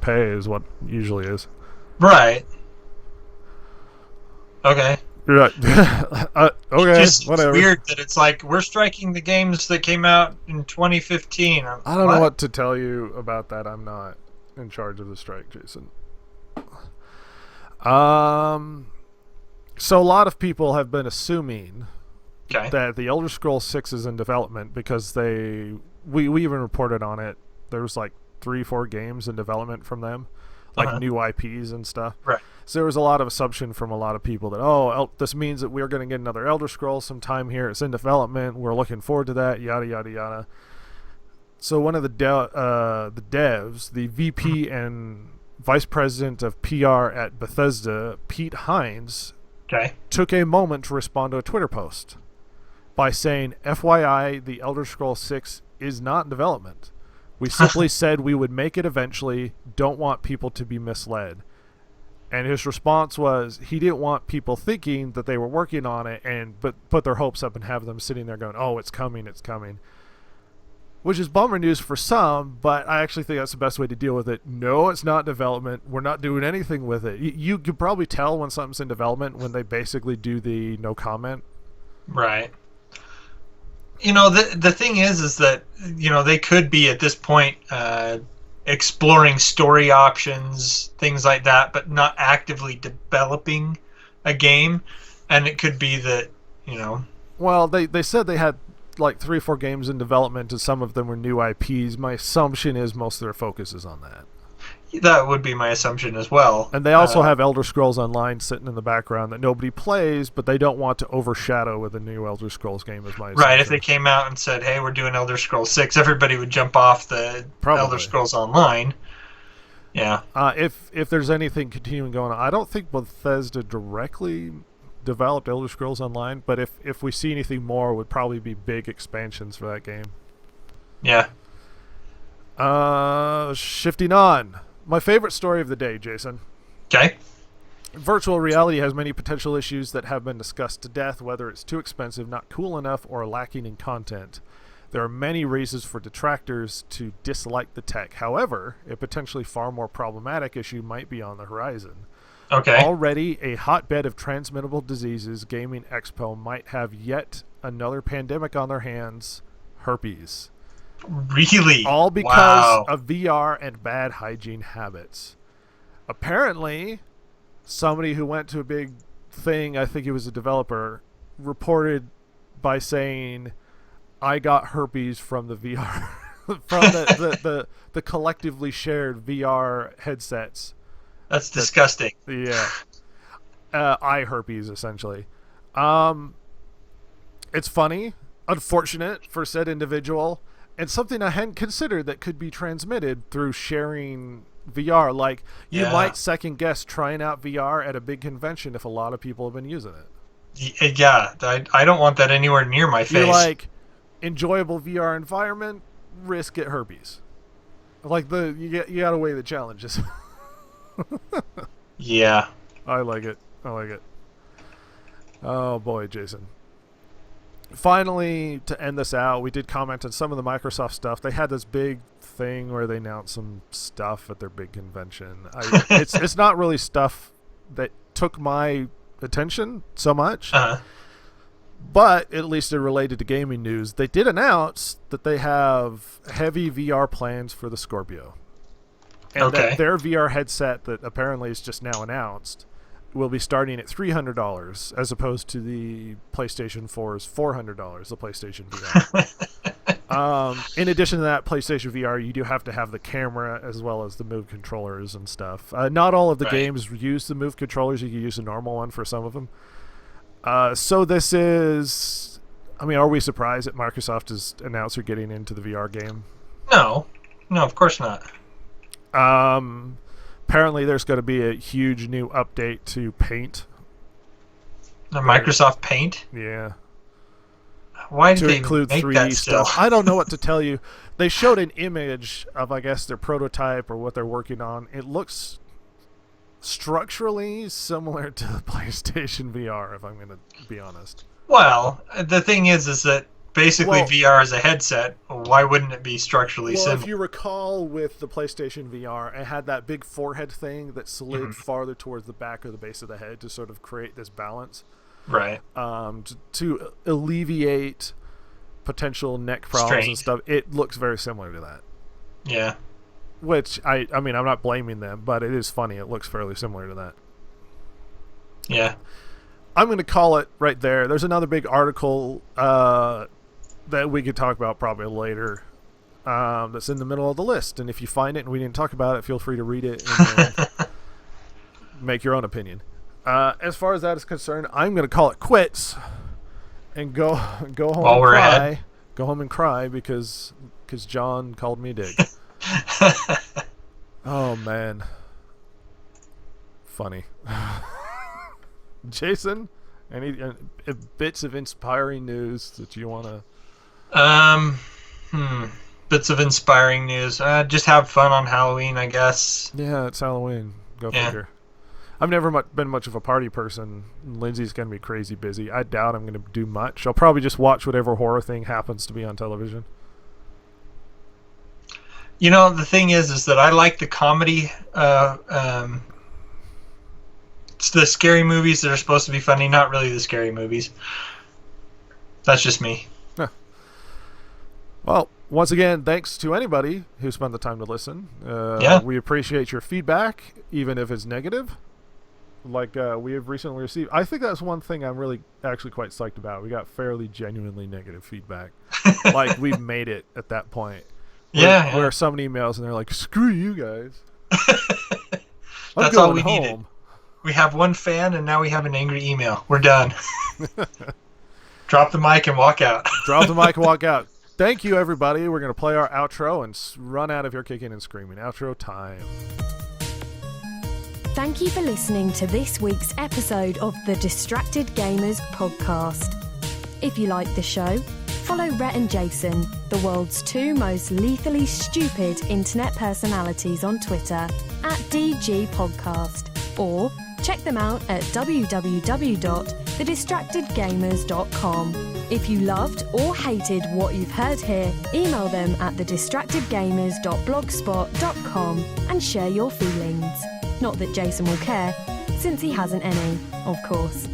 pay is what usually is. Right. Okay. Right. It Okay, just seems whatever. weird that it's like we're striking the games that came out in 2015. I don't know What? what to tell you about that. I'm not in charge of the strike, Jason. Um, so a lot of people have been assuming Okay. that the Elder Scrolls 6 is in development because we even reported on it. There was like 3-4 games in development from them, like Uh-huh. new IPs and stuff. Right. So there was a lot of assumption from a lot of people that this means that we're going to get another Elder Scrolls sometime here. It's in development. We're looking forward to that. Yada yada yada. So one of the devs, the VP and Vice President of PR at Bethesda, Pete Hines, Okay. took a moment to respond to a Twitter post by saying, FYI, the Elder Scrolls 6 is not in development. We simply said we would make it eventually, don't want people to be misled. And his response was he didn't want people thinking that they were working on it and but put their hopes up and have them sitting there going, oh, it's coming, it's coming. Which is bummer news for some, but I actually think that's the best way to deal with it. No, it's not development. We're not doing anything with it. You could probably tell when something's in development when they basically do the no comment. Right. The thing is that they could be at this point exploring story options, things like that, but not actively developing a game. And it could be that Well, they said they had like 3 or 4 games in development and some of them were new IPs. My assumption is most of their focus is on that. that would be my assumption as well. And they also have Elder Scrolls Online sitting in the background that nobody plays, but they don't want to overshadow with a new Elder Scrolls game, is my assumption. Right, if they came out and said, hey, we're doing Elder Scrolls 6, everybody would jump off the Probably. Elder Scrolls Online. Yeah. If there's anything continuing going on, I don't think Bethesda directly developed Elder Scrolls Online, but if we see anything more, it would probably be big expansions for that game. Yeah. Shifting on. My favorite story of the day, Jason. Okay. Virtual reality has many potential issues that have been discussed to death, whether it's too expensive, not cool enough, or lacking in content. There are many reasons for detractors to dislike the tech. However, a potentially far more problematic issue might be on the horizon. Okay. Already a hotbed of transmittable diseases, Gaming Expo might have yet another pandemic on their hands, herpes. Really? All because Wow. of VR and bad hygiene habits. Apparently, somebody who went to a big thing, I think he was a developer, reported by saying, I got herpes from the VR, from the collectively shared VR headsets. That's disgusting. Yeah. Eye herpes, essentially. It's funny, unfortunate for said individual, and something I hadn't considered that could be transmitted through sharing VR. Like, you Yeah. might second guess trying out VR at a big convention if a lot of people have been using it. Yeah, I don't want that anywhere near my face. You're like, enjoyable VR environment, risk get herpes. Like, you gotta weigh the challenges. Yeah. I like it. Oh boy, Jason. Finally, to end this out, we did comment on some of the Microsoft stuff. They had this big thing where they announced some stuff at their big convention. It's not really stuff that took my attention so much, but at least it related to gaming news. They did announce that they have heavy VR plans for the Scorpio. And that their VR headset that apparently is just now announced will be starting at $300 as opposed to the PlayStation 4's $400, the PlayStation VR. In addition to that, PlayStation VR, you do have to have the camera as well as the Move controllers and stuff. Not all of the games use the Move controllers. You can use a normal one for some of them. So this is... I mean, are we surprised that Microsoft has announced they're getting into the VR game? No, of course not. Apparently there's going to be a huge new update to Paint. The Microsoft Paint? Yeah. Why did To they include make 3D that still? stuff. I don't know what to tell you. They showed an image of, I guess, their prototype or what they're working on. It looks structurally similar to the PlayStation VR, if I'm going to be honest. Well, the thing is that basically Well- VR is a headset. Why wouldn't it be structurally Well, if similar? you recall with the PlayStation VR, it had that big forehead thing that slid farther towards the back of the base of the head to sort of create this balance, Right. to alleviate potential neck problems Strain. and stuff. It looks very similar to that. Yeah. Which, I mean, I'm not blaming them, but it is funny. It looks fairly similar to that. Yeah. I'm going to call it right there. There's another big article that we could talk about probably later that's in the middle of the list. And if you find it and we didn't talk about it, feel free to read it and make your own opinion. As far as that is concerned, I'm going to call it quits and go home While and we're cry. ahead. Go home and cry because John called me a dick. Oh, man. Funny. Jason, any bits of inspiring news that you want to... Bits of inspiring news. Just have fun on Halloween, I guess. Yeah, it's Halloween. Go Yeah. figure. I've never been much of a party person. Lindsay's going to be crazy busy. I doubt I'm going to do much. I'll probably just watch whatever horror thing happens to be on television. You know, the thing is that I like the comedy. It's the scary movies that are supposed to be funny, not really the scary movies. That's just me. Well, once again, thanks to anybody who spent the time to listen. Yeah. We appreciate your feedback, even if it's negative. Like we have recently received. I think that's one thing I'm really actually quite psyched about. We got fairly genuinely negative feedback. Like we've made it at that point. Yeah. Where some emails and they're like, "Screw you guys." I'm That's all going we home. needed. We have one fan, and now we have an angry email. We're done. Drop the mic and walk out. Drop the mic and walk out. Thank you, everybody. We're going to play our outro and run out of here kicking and screaming. Outro time. Thank you for listening to this week's episode of the Distracted Gamers podcast. If you like the show, follow Rhett and Jason, the world's two most lethally stupid internet personalities, on Twitter @DG Podcast, or check them out at www.thedistractedgamers.com. If you loved or hated what you've heard here, email them at thedistractedgamers.blogspot.com and share your feelings. Not that Jason will care, since he hasn't any, of course.